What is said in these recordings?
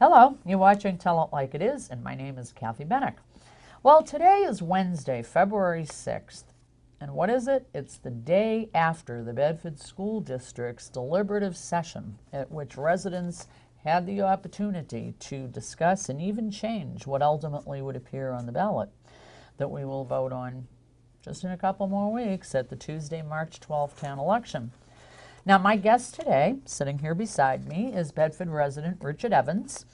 Hello, you're watching Tell It Like It Is, and my name is Kathy Benuck. Well, today is Wednesday, February 6th, and what is it? It's the day after the Bedford School District's deliberative session, at which residents had the opportunity to discuss and even change what ultimately would appear on the ballot that we will vote on just in a couple more weeks at the Tuesday, March 12th town election. Now, my guest today, sitting here beside me, is Bedford resident Richard Evans.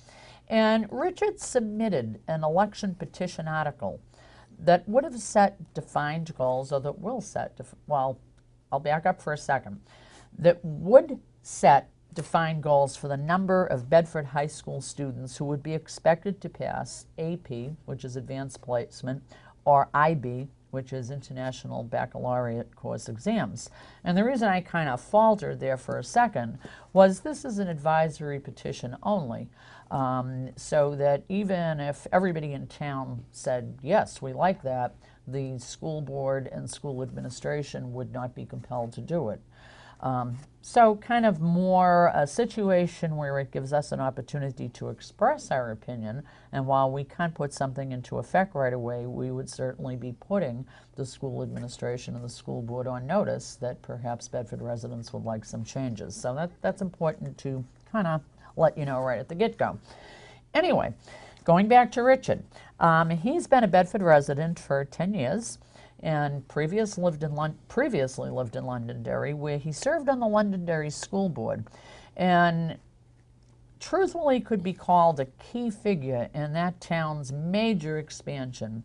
And Richard submitted an election petition article that would have set defined goals, or that will set, well, I'll back up for a second, that would set defined goals for the number of Bedford High School students who would be expected to pass AP, which is Advanced Placement, or IB, which is International Baccalaureate Course Exams. And the reason I kind of faltered there for a second was this is an advisory petition only, so that even if everybody in town said, yes, we like that, the school board and school administration would not be compelled to do it. So kind of more a situation where it gives us an opportunity to express our opinion, and while we can't put something into effect right away, we would certainly be putting the school administration and the school board on notice that perhaps Bedford residents would like some changes. So that's important to kind of let you know right at the get-go. Anyway, going back to Richard, he's been a Bedford resident for 10 years. And previously lived in Londonderry, where he served on the Londonderry School Board, and truthfully could be called a key figure in that town's major expansion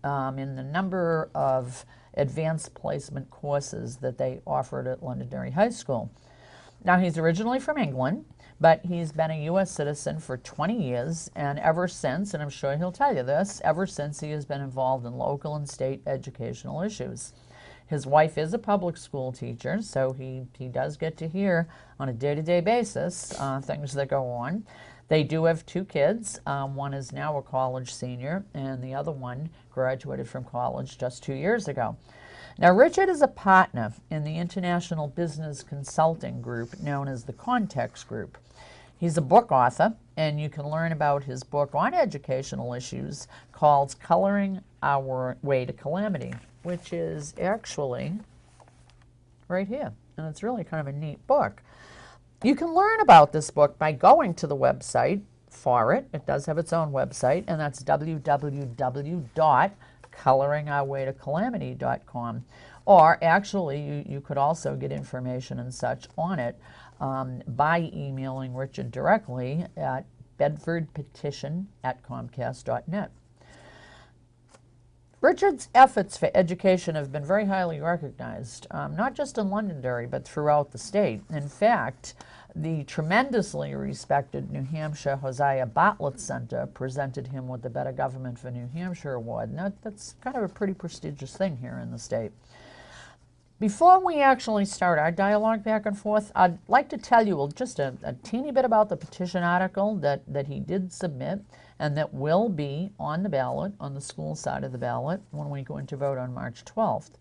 in the number of advanced placement courses that they offered at Londonderry High School. Now, he's originally from England, but he's been a U.S. citizen for 20 years, and ever since, and I'm sure he'll tell you this, ever since he has been involved in local and state educational issues. His wife is a public school teacher, so he does get to hear on a day-to-day basis things that go on. They do have two kids. One is now a college senior, and the other one graduated from college just 2 years ago. Now, Richard is a partner in the international business consulting group known as the Context Group. He's a book author, and you can learn about his book on educational issues called Coloring Our Way to Calamity, which is actually right here, and it's really kind of a neat book. You can learn about this book by going to the website for it. It does have its own website, and that's www.coloringourwaytocalamity.com. Or actually, you could also get information and such on it by emailing Richard directly at bedfordpetition@comcast.net. Richard's efforts for education have been very highly recognized, not just in Londonderry, but throughout the state. In fact, the tremendously respected New Hampshire Hosea Bartlett Center presented him with the Better Government for New Hampshire Award, and that's kind of a pretty prestigious thing here in the state. Before we actually start our dialogue back and forth, I'd like to tell you just a teeny bit about the petition article that he did submit and that will be on the ballot, on the school side of the ballot, when we go into vote on March 12th.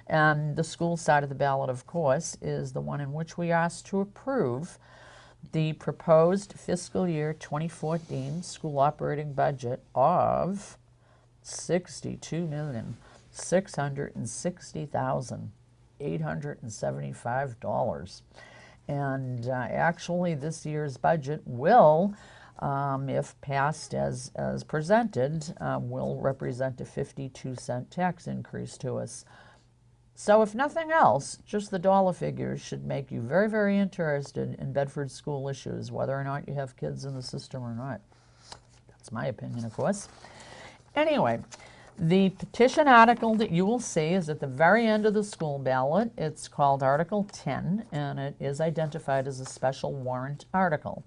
And the school side of the ballot, of course, is the one in which we asked to approve the proposed fiscal year 2014 school operating budget of $62,660,875. And actually, this year's budget will, if passed as presented, will represent a 52-cent tax increase to us. So if nothing else, just the dollar figures should make you very, very interested in Bedford school issues, whether or not you have kids in the system or not. That's my opinion, of course. Anyway, the petition article that you will see is at the very end of the school ballot. It's called Article 10, and it is identified as a special warrant article.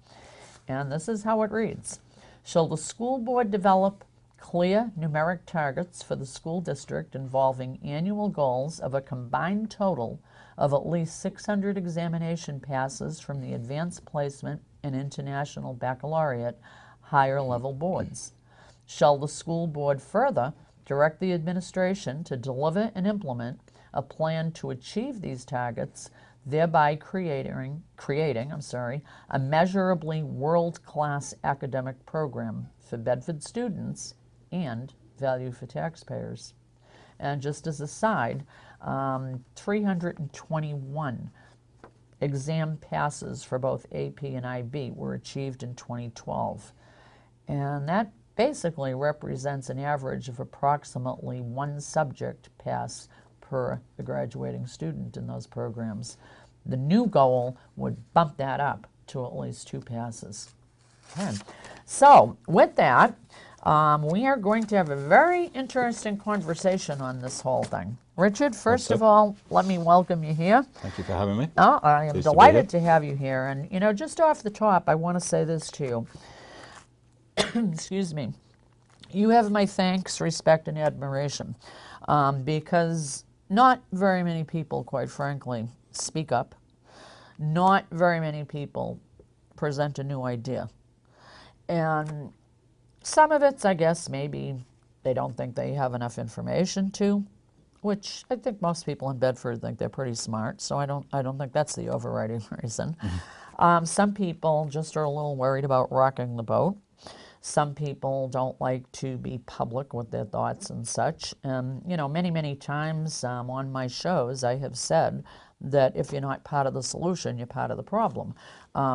And this is how it reads. Shall the school board develop clear numeric targets for the school district involving annual goals of a combined total of at least 600 examination passes from the Advanced Placement and International Baccalaureate higher level boards? Shall the school board further direct the administration to deliver and implement a plan to achieve these targets thereby creating a measurably world-class academic program for Bedford students and value for taxpayers. And just as a side, 321 exam passes for both AP and IB were achieved in 2012. And that basically represents an average of approximately one subject pass per the graduating student in those programs. The new goal would bump that up to at least 2 passes. Okay. So with that, we are going to have a very interesting conversation on this whole thing. Richard, first of all, let me welcome you here. Thank you for having me. Oh, I am delighted to have you here. And, you know, just off the top, I want to say this to you. Excuse me. You have my thanks, respect, and admiration because not very many people, quite frankly, speak up. Not very many people present a new idea. And some of it's, I guess, maybe they don't think they have enough information to, which I think most people in Bedford think they're pretty smart, so I don't think that's the overriding reason. Mm-hmm. Some people just are a little worried about rocking the boat. Some people don't like to be public with their thoughts and such. And, you know, many, many times on my shows I have said that if you're not part of the solution, you're part of the problem.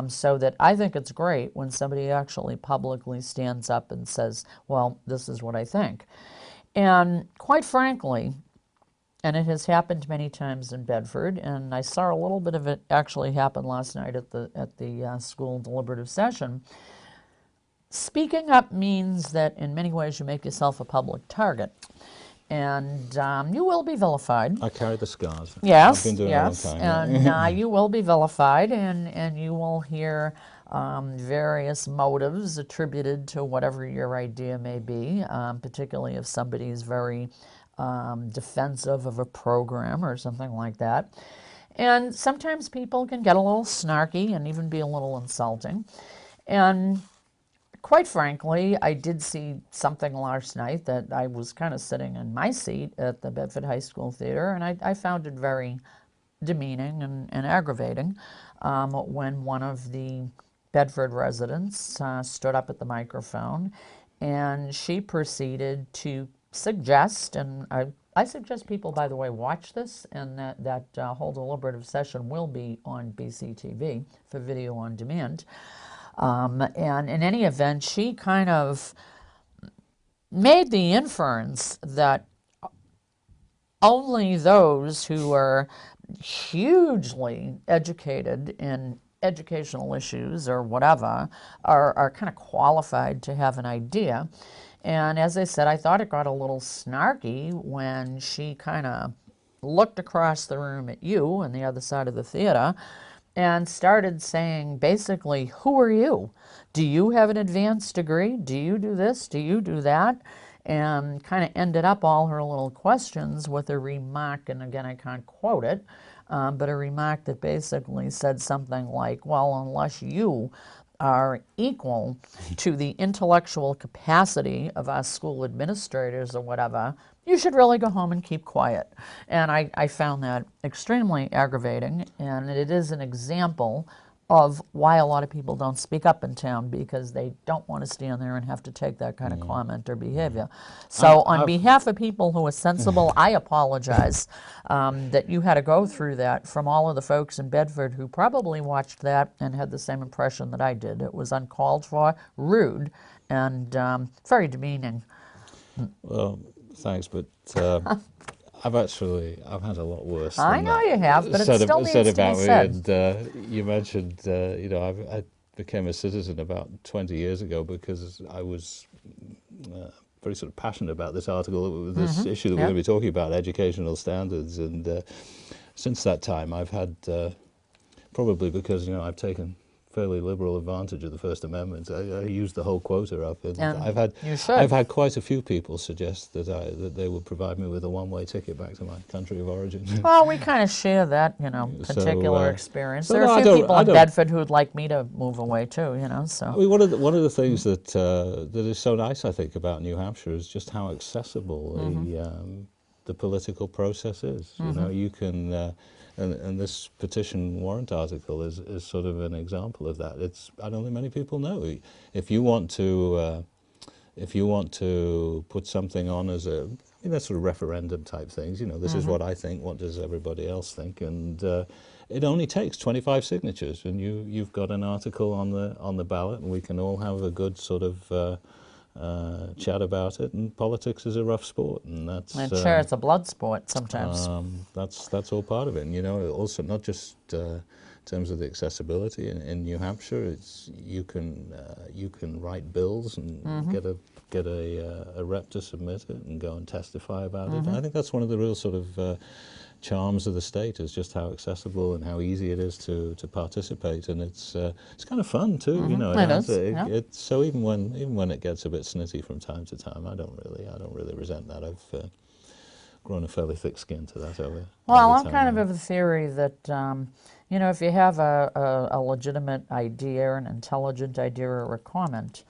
So that I think it's great when somebody actually publicly stands up and says, well, this is what I think. And quite frankly, and it has happened many times in Bedford, and I saw a little bit of it actually happen last night at the school deliberative session. Speaking up means that in many ways you make yourself a public target, and you will be vilified. I carry the scars. Yes, I've been doing yes, it a long time. and you will be vilified, and you will hear various motives attributed to whatever your idea may be, particularly if somebody is very defensive of a program or something like that. And sometimes people can get a little snarky and even be a little insulting. And quite frankly, I did see something last night that I was kind of sitting in my seat at the Bedford High School Theater, and I found it very demeaning and aggravating when one of the Bedford residents stood up at the microphone, and she proceeded to suggest, and I suggest people, by the way, watch this, and that whole deliberative session will be on BCTV for video on demand. And in any event, she kind of made the inference that only those who are hugely educated in educational issues or whatever are kind of qualified to have an idea. And as I said, I thought it got a little snarky when she kind of looked across the room at you on the other side of the theater and started saying, basically, who are you? Do you have an advanced degree? Do you do this? Do you do that? And kind of ended up all her little questions with a remark, and again, I can't quote it, but a remark that basically said something like, well, unless you are equal to the intellectual capacity of our school administrators or whatever, you should really go home and keep quiet. And I found that extremely aggravating, and it is an example of why a lot of people don't speak up in town, because they don't want to stand there and have to take that kind of comment or behavior. So on behalf of people who are sensible, I apologize that you had to go through that from all of the folks in Bedford who probably watched that and had the same impression that I did. It was uncalled for, rude, and very demeaning. Well, thanks, but I've had a lot worse. I know you have, but it still needs to be said. And you mentioned, I became a citizen about 20 years ago because I was very sort of passionate about this article, this issue that we're going to be talking about, educational standards. And since that time, I've had, probably because, I've taken fairly liberal advantage of the First Amendment. I used the whole quota up, and I've had quite a few people suggest that they would provide me with a one-way ticket back to my country of origin. Well, we kind of share that, particular experience. There are a few people in Bedford who would like me to move away too, So I mean, one of the things that is so nice, I think, about New Hampshire is just how accessible the political process is. You know, you can, and this petition warrant article is sort of an example of that. I don't think many people know. If you want to put something on as a, you know, sort of referendum type things, you know, this is what I think, what does everybody else think, and it only takes 25 signatures, and you've got an article on the ballot, and we can all have a good sort of chat about it. And politics is a rough sport, and that's sure, it's a blood sport sometimes. that's all part of it. And you know, also not just in terms of the accessibility in New Hampshire, it's you can write bills and get a rep to submit it and go and testify about it. And I think that's one of the real sort of charms of the state, is just how accessible and how easy it is to participate, and it's kind of fun too. You know, it's so even when it gets a bit snitty from time to time, I don't really resent that. I've grown a fairly thick skin to that over. Well, over I'm time kind now. of the theory that you know, if you have a legitimate idea, an intelligent idea, or a comment,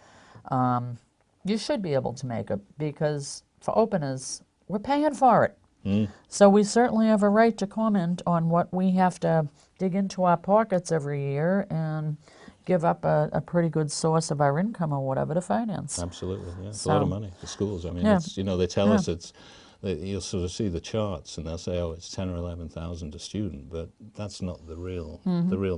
you should be able to make it, because for openers, we're paying for it. So we certainly have a right to comment on what we have to dig into our pockets every year and give up a pretty good source of our income or whatever to finance. Absolutely, yeah. It's a lot of money for schools. I mean, it's, you know, they tell us you'll sort of see the charts and they'll say, oh, it's 10 or 11,000 a student, but that's not the real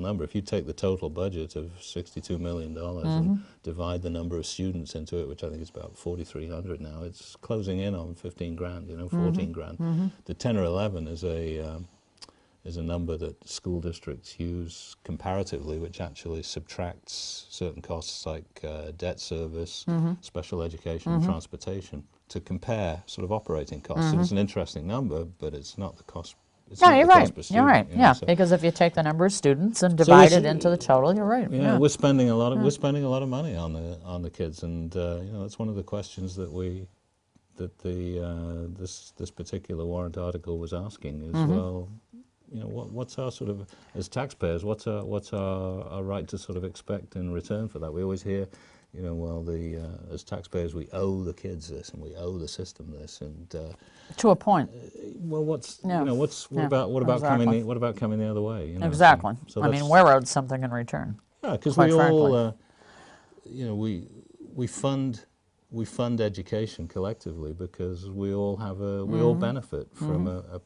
number. If you take the total budget of $62 million and divide the number of students into it, which I think is about 4,300 now, it's closing in on 15 grand, you know, 14 grand. The 10 or 11 is a number that school districts use comparatively, which actually subtracts certain costs like debt service, special education, and transportation, to compare sort of operating costs. And it's an interesting number, but it's not the cost. It's No, not you're the cost right. per You're student, right. you know, Yeah, so- because if you take the number of students and divide it into the total, you're right. Yeah, we're spending a lot of money on the kids, and you know, that's one of the questions that this particular warrant article was asking is, well, you know, what's our sort of, as taxpayers, what's our right to sort of expect in return for that? We always hear, you know, well, as taxpayers we owe the kids this and we owe the system this, and To a point. well, what Yeah, about exactly. what about coming the other way? You know, Exactly. so I mean, that's- we're owed something in return. yeah, because quite we all, frankly. you know, we fund education collectively because we all have we all benefit from a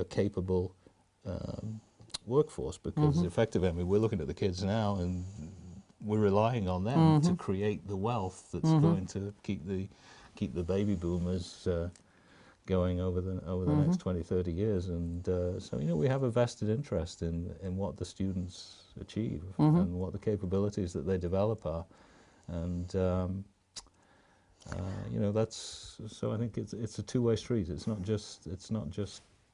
capable workforce, because effectively, I mean, we're looking at the kids now and we're relying on them to create the wealth that's going to keep the baby boomers going over the next 20, 30 years. And so, you know, we have a vested interest in what the students achieve and what the capabilities that they develop are. And, you know, that's, so I think it's a two-way street. It's not just,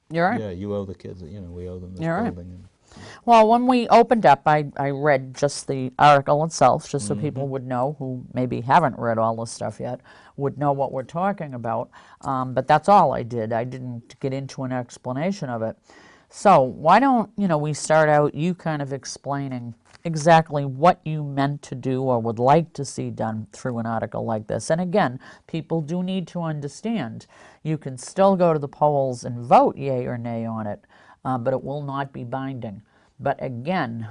You're right. yeah, you owe the kids, you know, we owe them this You're right. building. Well, when we opened up, I read just the article itself, just so people would know, who maybe haven't read all the stuff yet, would know what we're talking about. But that's all I did. I didn't get into an explanation of it. So why don't, you know, we start out you kind of explaining exactly what you meant to do or would like to see done through an article like this. And again, people do need to understand you can still go to the polls and vote yay or nay on it, but it will not be binding. But again,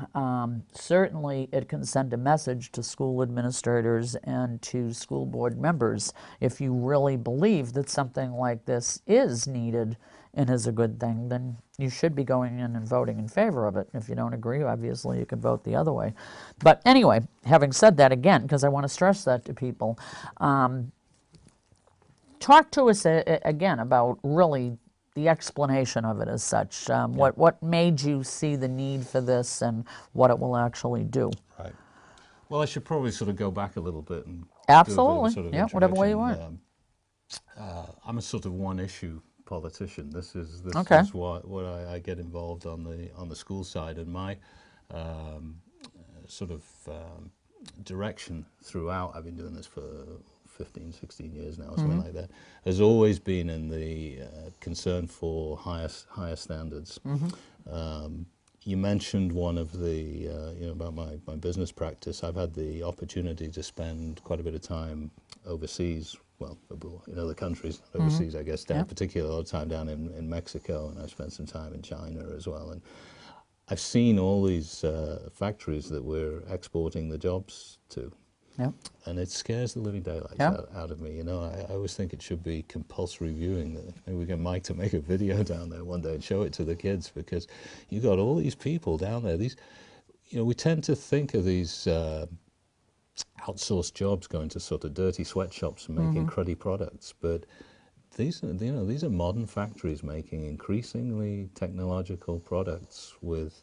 certainly it can send a message to school administrators and to school board members. If you really believe that something like this is needed and is a good thing, then you should be going in and voting in favor of it. If you don't agree, obviously you can vote the other way. But anyway, having said that again, because I want to stress that to people, talk to us again about really the explanation of it as such. What made you see the need for this and what it will actually do? Right. Well, I should probably sort of go back a little bit and Absolutely. do a bit of Yeah, whatever way you introduction. I'm a sort of one-issue politician. This is Okay. what I get involved on the school side, and my sort of direction throughout. I've been doing this for 15, 16 years now, something like that, has always been in the concern for higher standards. You mentioned one of the, you know, about my business practice. I've had the opportunity to spend quite a bit of time overseas well, in other countries, overseas, I guess, down, particularly a lot of time down in Mexico, and I've spent some time in China as well. And I've seen all these factories that we're exporting the jobs to. Yep. And it scares the living daylights out of me. You know, I always think it should be compulsory viewing. Maybe we get Mike to make a video down there one day and show it to the kids, because you got all these people down there. These, you know, we tend to think of these outsourced jobs going to sort of dirty sweatshops and making cruddy products, but these are, you know, these are modern factories making increasingly technological products with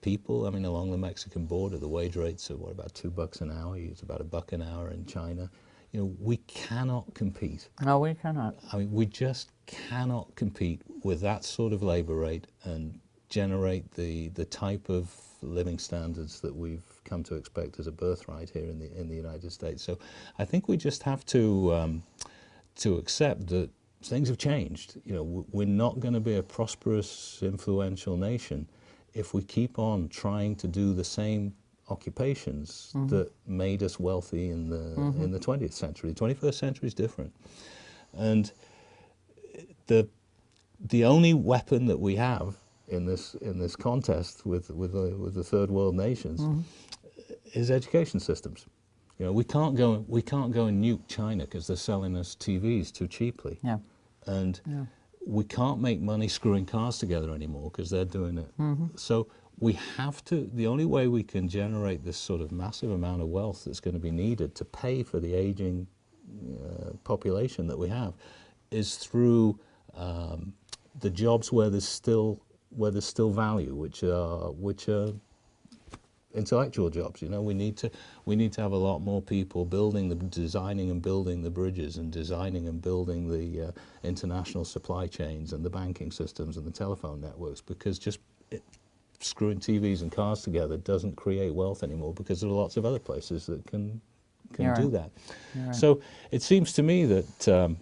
people. I mean, along the Mexican border, the wage rates are, what, about $2 an hour? It's about $1 an hour in China. You know, we cannot compete. No, we cannot. I mean, we just cannot compete with that sort of labor rate and generate the type of living standards that we've come to expect as a birthright here in the United States. So I think we just have to accept that things have changed. You know, we're not going to be a prosperous, influential nation if we keep on trying to do the same occupations that made us wealthy in the 20th century. The 21st century is different, and the only weapon that we have in this contest with the third world nations is education systems. You know, we can't go and nuke China because they're selling us TVs too cheaply, and we can't make money screwing cars together anymore because they're doing it. So we have to, the only way we can generate this sort of massive amount of wealth that's going to be needed to pay for the aging population that we have is through the jobs where there's still value, which are intellectual jobs. You know, we need to have a lot more people designing and building the bridges, and designing and building the international supply chains and the banking systems and the telephone networks, because just screwing TVs and cars together doesn't create wealth anymore, because there are lots of other places that can do that. So it seems to me that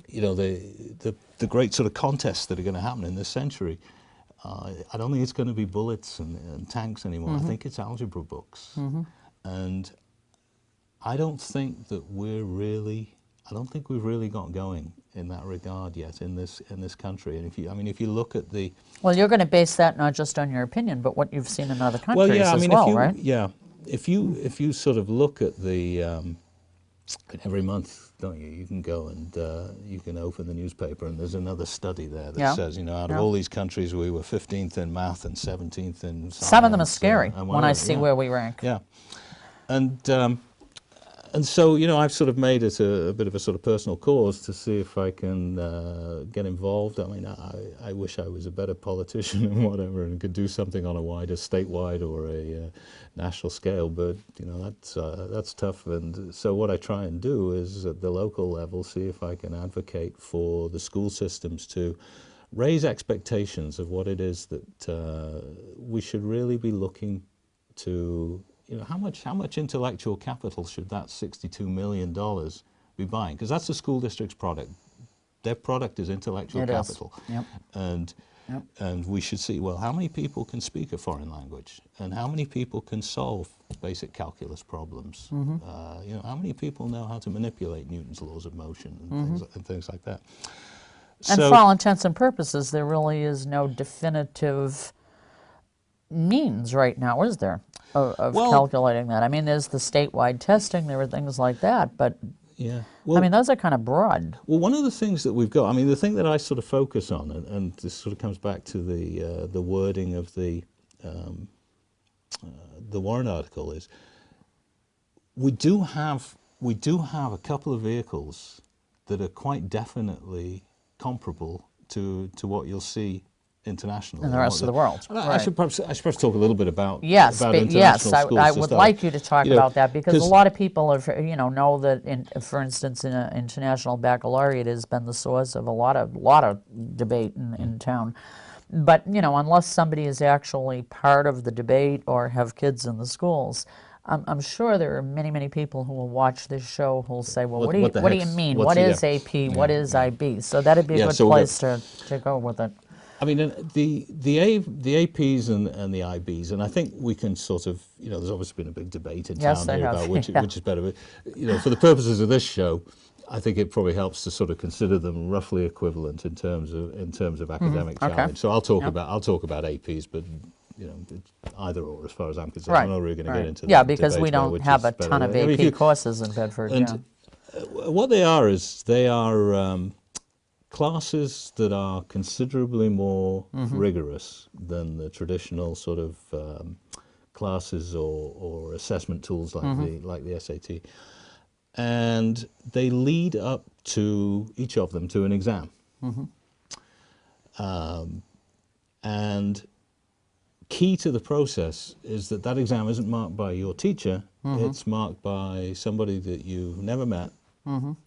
you know, the great sort of contests that are going to happen in this century, I don't think it's going to be bullets and tanks anymore. I think it's algebra books, and I don't think we've really got going in that regard yet in this country. And if you look at the, well, you're going to base that not just on your opinion, but what you've seen in other countries right? Yeah, if you sort of look at the every month, don't you? You can go and you can open the newspaper, and there's another study there that says, you know, out of all these countries, we were 15th in math and 17th in science. Some of them are scary when I see where we rank. Yeah, and so, you know, I've sort of made it a bit of a sort of personal cause to see if I can get involved. I mean, I wish I was a better politician and whatever, and could do something on a wider statewide or a national scale, but, you know, that's tough. And so what I try and do is, at the local level, see if I can advocate for the school systems to raise expectations of what it is that we should really be looking to. You know, how much intellectual capital should that $62 million be buying? Because that's the school district's product. Their product is intellectual capital. And we should see, well, how many people can speak a foreign language, and how many people can solve basic calculus problems? You know, how many people know how to manipulate Newton's laws of motion and things like that? And for all intents and purposes, there really is no definitive means right now, is there, of calculating that? I mean, there's the statewide testing, there are things like that, but I mean, those are kind of broad. Well, one of the things that we've got, I mean, the thing that I sort of focus on, and this sort of comes back to the wording of the warrant article, is we do have a couple of vehicles that are quite definitely comparable to what you'll see internationally in the rest of the world. I should perhaps talk a little bit about international schools. I would like you to talk about that, because a lot of people know that, for instance, in an international baccalaureate has been the source of a lot of debate in town. But, you know, unless somebody is actually part of the debate or have kids in the schools, I'm sure there are many people who will watch this show who will say, well, what do you mean? What is AP? What is IB? So that'd be a good place to go with it. I mean, the APs and the IBs, and I think we can sort of, you know, there's obviously been a big debate in town here about which is better. But, you know, for the purposes of this show, I think it probably helps to sort of consider them roughly equivalent in terms of academic challenge. So I'll talk about APs, but it's either or as far as I'm concerned. I'm not really going to get into yeah, the because we debate about don't which have is a better. ton of I mean, AP courses in Bedford. And what they are is they are classes that are considerably more rigorous than the traditional sort of classes or assessment tools like the SAT, and they lead up to each of them to an exam. And key to the process is that exam isn't marked by your teacher, it's marked by somebody that you've never met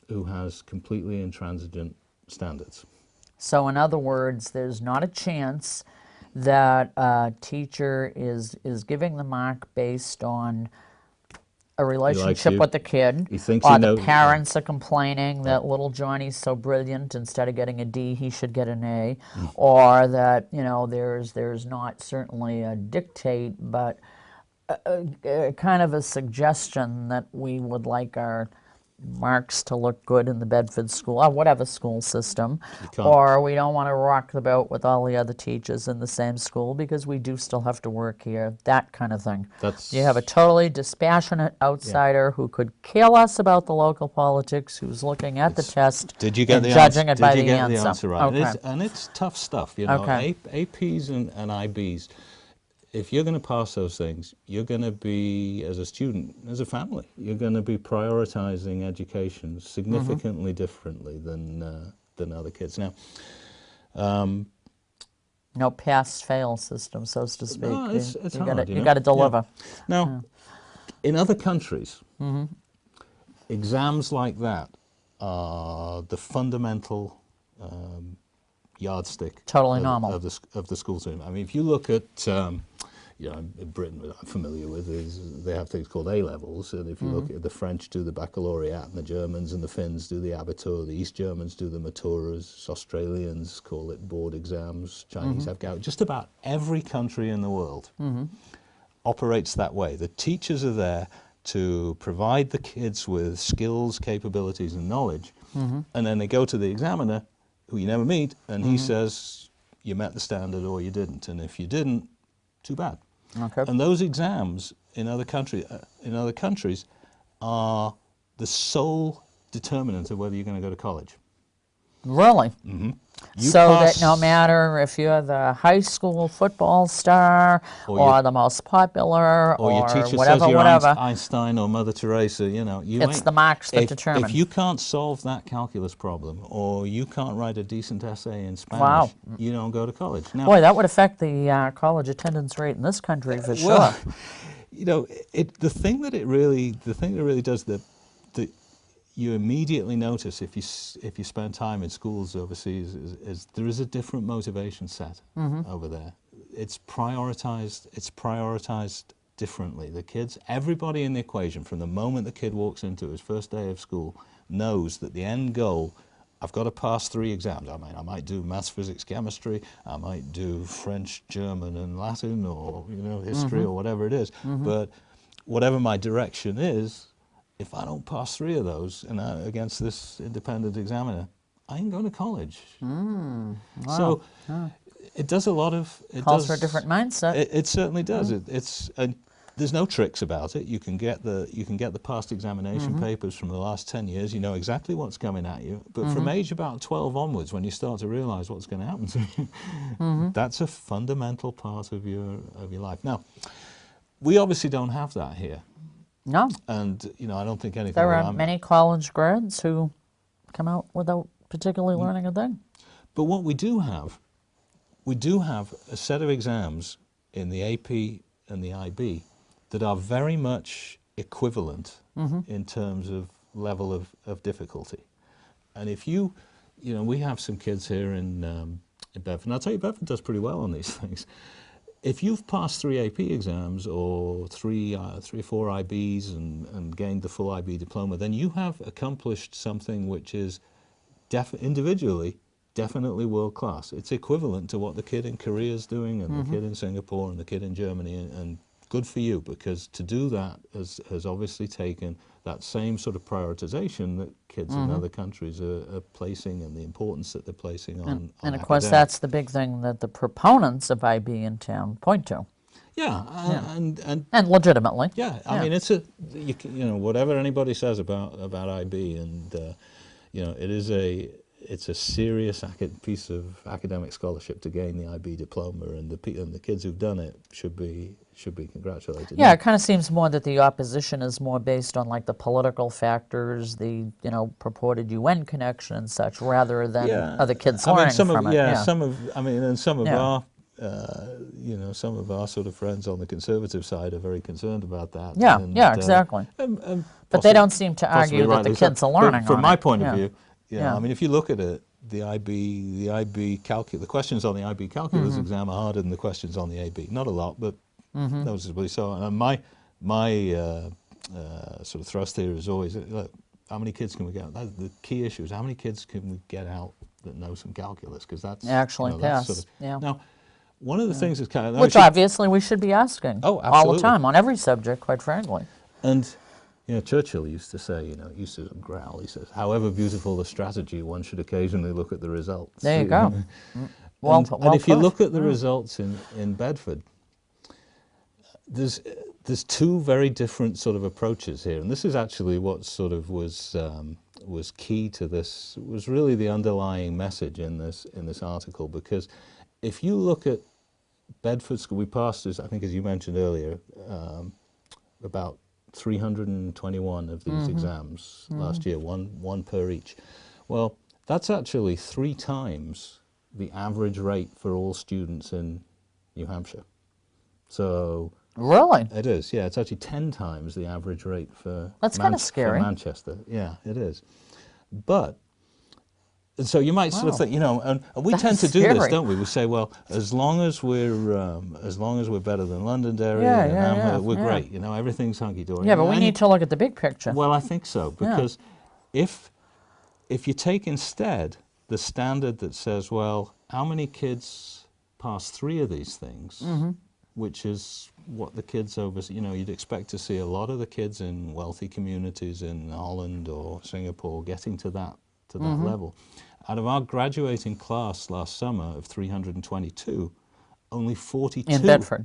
who has completely intransigent standards. So in other words, there's not a chance that a teacher is giving the mark based on a relationship with the kid, or the parents are complaining that little Johnny's so brilliant, instead of getting a D, he should get an A, or that, there's not certainly a dictate, but a kind of a suggestion that we would like our marks to look good in the Bedford school, or whatever school system, or we don't want to rock the boat with all the other teachers in the same school because we do still have to work here, that kind of thing. You have a totally dispassionate outsider who could care less about the local politics, who's looking at the test and judging it by the answer. Did you get the answer right? Okay. And it's tough stuff, APs and IBs. If you're going to pass those things, you're going to be, as a student, as a family, you're going to be prioritizing education significantly differently than other kids. Now, no pass-fail system, so to speak. No, it's hard. You got to deliver. Yeah. Now, in other countries, exams like that are the fundamental yardstick normal of the school system. I mean, if you look at in Britain, I'm familiar with, they have things called A-levels, and if you look at the French do the baccalaureate, and the Germans and the Finns do the Abitur, the East Germans do the Maturas, Australians call it board exams, Chinese have GAO. Just about every country in the world operates that way. The teachers are there to provide the kids with skills, capabilities, and knowledge, and then they go to the examiner, who you never meet, and he says, you met the standard or you didn't, and if you didn't, too bad. Okay. And those exams in other countries are the sole determinant of whether you're going to go to college. Really? So that no matter if you're the high school football star, or the most popular, or your teacher whatever, says you're Einstein or Mother Teresa, it's the marks that determine. If you can't solve that calculus problem, or you can't write a decent essay in Spanish, you don't go to college. Now, boy, that would affect the college attendance rate in this country for sure. Well, the thing that it really does, you immediately notice if you spend time in schools overseas is there is a different motivation set over there. It's prioritized differently. The kids, everybody in the equation, from the moment the kid walks into his first day of school, knows that the end goal, I've got to pass 3 exams. I might do maths, physics, chemistry, I might do French, German and Latin, or history or whatever it is. But whatever my direction is, if I don't pass 3 of those against this independent examiner, I ain't going to college. Wow. So it does a lot of... It calls for a different mindset. It certainly does. There's no tricks about it. You can get the past examination papers from the last 10 years. You know exactly what's coming at you. But from age about 12 onwards, when you start to realise what's going to happen to you, that's a fundamental part of your life. Now, we obviously don't have that here. No. And, I don't think anything... There are many college grads who come out without particularly learning a thing. But what we do have a set of exams in the AP and the IB that are very much equivalent in terms of level of difficulty. And if we have some kids here in Bedford, and I'll tell you, Bedford does pretty well on these things. If you've passed 3 AP exams or 3 or 4 IBs and gained the full IB diploma, then you have accomplished something which is individually definitely world class. It's equivalent to what the kid in Korea is doing, and the kid in Singapore, and the kid in Germany, and good for you, because to do that has obviously taken that same sort of prioritization that kids in other countries are placing, and the importance that they're placing on And of course, academics. that's the big thing that the proponents of IB in town point to. Yeah, And legitimately. yeah, I mean, it's you know, whatever anybody says about IB, and you know, it's a serious piece of academic scholarship to gain the IB diploma, and the kids who've done it should be congratulated. Yeah, it kind of seems more that the opposition is more based on like the political factors, the purported UN connection and such, rather than other kids learning from it. Yeah, some of our some of our sort of friends on the conservative side are very concerned about that. Yeah, and, exactly. But they don't seem to argue that the kids are learning. From my point of Yeah. view, I mean, if you look at it, the questions on the IB calculus exam are harder than the questions on the AB. Not a lot, but noticeably so. And my sort of thrust here is always, look, how many kids can we get? The key issue is how many kids can we get out that know some calculus, because that's actually pass. Sort of, yeah. Now, one of the things that's kind of which obviously we should be asking all absolutely. the time on every subject, quite frankly. And Churchill used to say, used to growl. He says, "However beautiful the strategy, one should occasionally look at the results." There you go. And if you look at the results in Bedford, there's two very different sort of approaches here, and this is actually what sort of was key to this. Was really the underlying message in this article, because if you look at Bedford School, we passed, I think, as you mentioned earlier, about 321 of these exams last year, one per each. Well, that's actually 3 times the average rate for all students in New Hampshire. So really, it is. Yeah, it's actually 10 times the average rate for that's kind of scary. For Manchester. Yeah, it is. But so you might sort of think, and we tend to do this, don't we? We say, well, as long as we're better than Londonderry and Amherst, we're great. Everything's hunky dory. Yeah, but we need to look at the big picture. Well, I think so, because if you take instead the standard that says, well, how many kids pass 3 of these things, which is what the kids you'd expect to see a lot of the kids in wealthy communities in Holland or Singapore getting to that level. Out of our graduating class last summer of 322, only 42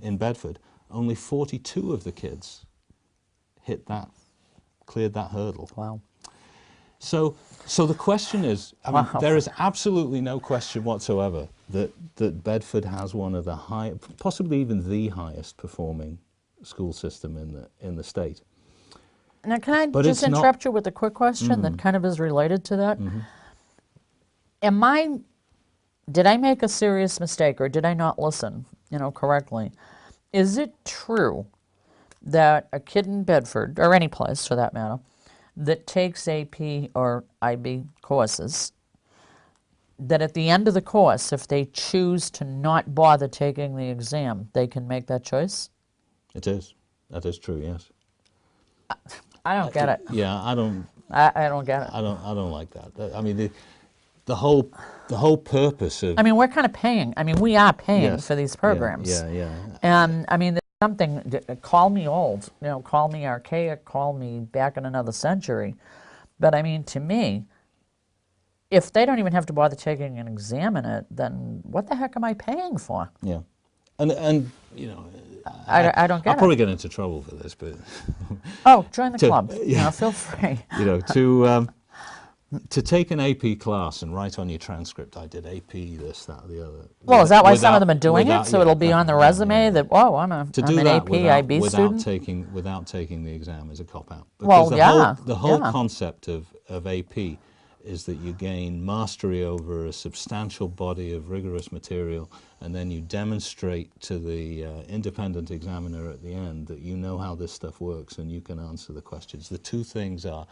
in Bedford, only 42 of the kids cleared that hurdle. Wow. So the question is, there is absolutely no question whatsoever that Bedford has one of the possibly even the highest performing school system in the state. Now, can I just interrupt you with a quick question that kind of is related to that? Did I make a serious mistake, or did I not listen, correctly? Is it true that a kid in Bedford, or any place for that matter, that takes AP or IB courses, that at the end of the course, if they choose to not bother taking the exam, they can make that choice? It is. That is true, yes. I don't get it. Yeah, I don't. I don't get it. I don't like that. I mean, the whole purpose of. I mean, we're kind of paying. I mean, we are paying for these programs. Yeah. And I mean, there's something. Call me old. Call me archaic. Call me back in another century. But I mean, to me, if they don't even have to bother taking an exam in it, then what the heck am I paying for? Yeah, and I don't get it. I'll probably get into trouble for this, but join the club. Feel free. To take an AP class and write on your transcript, I did AP this, that, or the other. Well, is that why some of them are doing it? So it'll be on the resume that I'm an AP IB student. Without taking the exam is a cop out. Well, The whole concept of AP is that you gain mastery over a substantial body of rigorous material, and then you demonstrate to the independent examiner at the end that you know how this stuff works and you can answer the questions. The two things are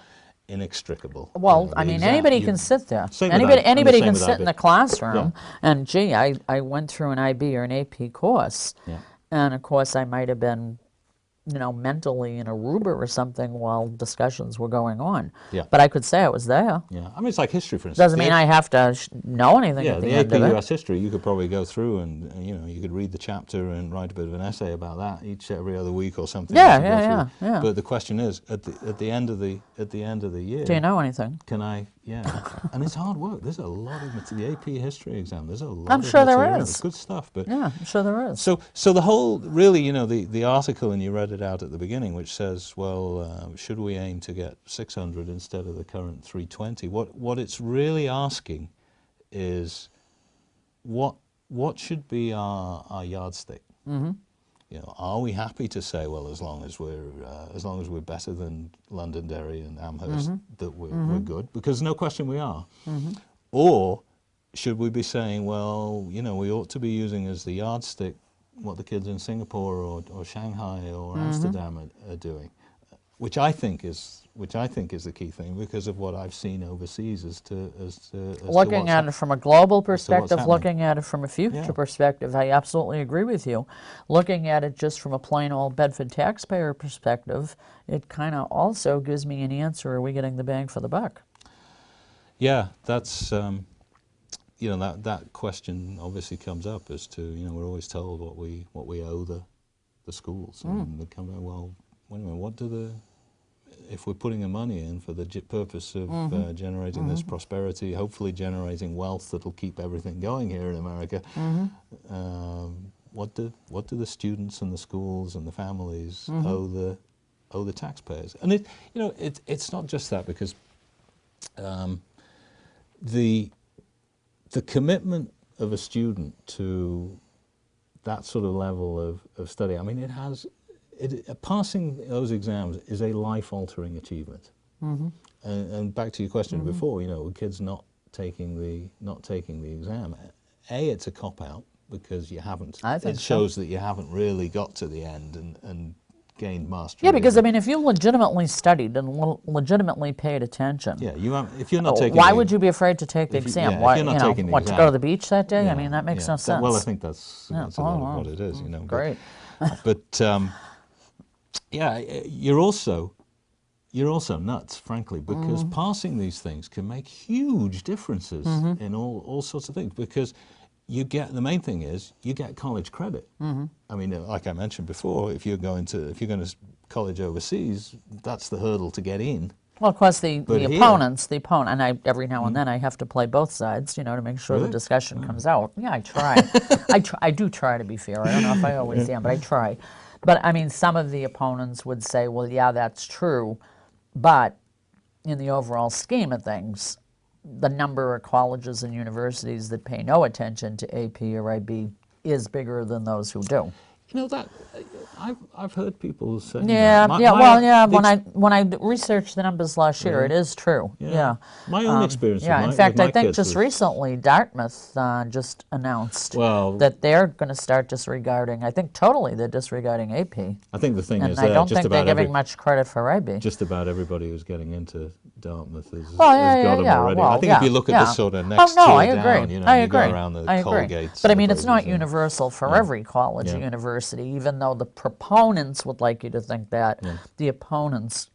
inextricable. Well, I mean, anybody can sit there. Anybody can sit in the classroom and, gee, I went through an IB or an AP course, and of course I might have been you know, mentally in Aruba or something while discussions were going on. Yeah. But I could say I was there. Yeah, I mean, it's like history, for instance. Doesn't mean I have to know anything Yeah, at the the end AP of it. US history, you could probably go through and you know, you could read the chapter and write a bit of an essay about that every other week or something. Yeah. But the question is, at the end of the year, Do you know anything? can I? Yeah, and it's hard work. There's a lot of material. The AP history exam. There's a lot. I'm of sure there material. is. It's good stuff, but Yeah, I'm sure there is. So the whole, really, you know, the article, and you read it out at the beginning, which says, well, should we aim to get 600 instead of the current 320? What it's really asking is, what should be our yardstick? Mm-hmm. You know, are we happy to say, well, as long as we're better than Londonderry and Amherst, that we're good? Because no question we are. Or should we be saying, well, you know, we ought to be using as the yardstick what the kids in Singapore or Shanghai or Amsterdam are doing, which I think is the key thing, because of what I've seen overseas as to looking at it from a global perspective, looking at it from a future Yeah. perspective, I absolutely agree with you. Looking at it just from a plain old Bedford taxpayer perspective, it kind of also gives me an answer: are we getting the bang for the buck? Yeah, that's you know, that question obviously comes up as to, you know, we're always told what we owe the schools, and they come, well, wait a minute, if we're putting the money in for the purpose of generating this prosperity, hopefully generating wealth that'll keep everything going here in America, what do the students and the schools and the families owe the taxpayers? And it's not just that, because the commitment of a student to that sort of level of study, I mean, passing those exams is a life-altering achievement. And back to your question before, you know, kids not taking the exam, it's a cop-out, because you haven't. It shows that you haven't really got to the end and gained mastery. Yeah, because I mean, if you legitimately studied and legitimately paid attention, if you're not taking, why would you be afraid to take the exam? Why, if you're not taking the exam, to go to the beach that day? I mean, that makes no sense. Well, I think that's a lot of what it is, you know. Great. But yeah, you're also nuts, frankly, because passing these things can make huge differences in all sorts of things, because the main thing is you get college credit. I mean, like I mentioned before, if you're going to college overseas, that's the hurdle to get in. Well, of course, the opponent, and every now and then I have to play both sides, you know, to make sure the discussion comes out. Yeah, I try. I do try to be fair. I don't know if I always am, but I try. But I mean, some of the opponents would say, well, yeah, that's true, but in the overall scheme of things, the number of colleges and universities that pay no attention to AP or IB is bigger than those who do. You know, that I've heard people say. Yeah, that. When I researched the numbers last year, it is true. Yeah. My own experience. Yeah. In fact, I think just recently Dartmouth just announced that they're going to start disregarding. I think totally they're disregarding AP. I think the thing is, I don't think they're giving much credit for IB. Just about everybody who's getting into Dartmouth has got them already. Well, I think if you look at the sort of next tier down, you know, you go around the Colgates. But I mean, it's not universal for every college or university, even though the proponents would like you to think that. The opponents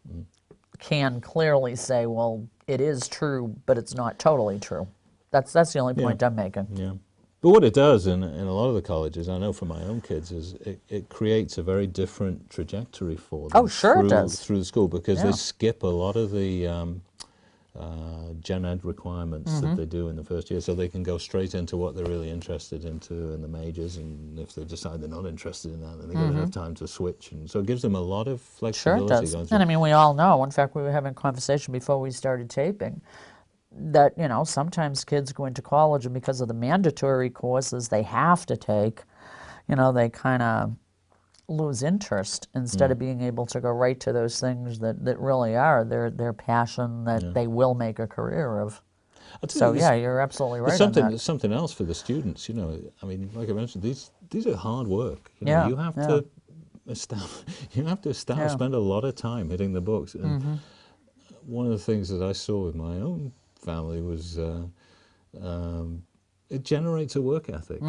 can clearly say, well, it is true, but it's not totally true. That's the only point I'm making. Yeah. But what it does in a lot of the colleges, I know from my own kids, is it creates a very different trajectory for them. Oh, sure it does. Through the school, because they skip a lot of the gen ed requirements that they do in the first year, so they can go straight into what they're really interested into in the majors, and if they decide they're not interested in that, then they get enough time to switch, and so it gives them a lot of flexibility. Sure it does. And I mean, we all know, in fact, we were having a conversation before we started taping, that, you know, sometimes kids go into college and because of the mandatory courses they have to take, you know, they kind of lose interest instead of being able to go right to those things that really are their passion, that they will make a career of. So yeah, you're absolutely right on that. There's something else for the students, you know. I mean, like I mentioned, these are hard work. You know, you have to spend a lot of time hitting the books. And one of the things that I saw with my own family was it generates a work ethic,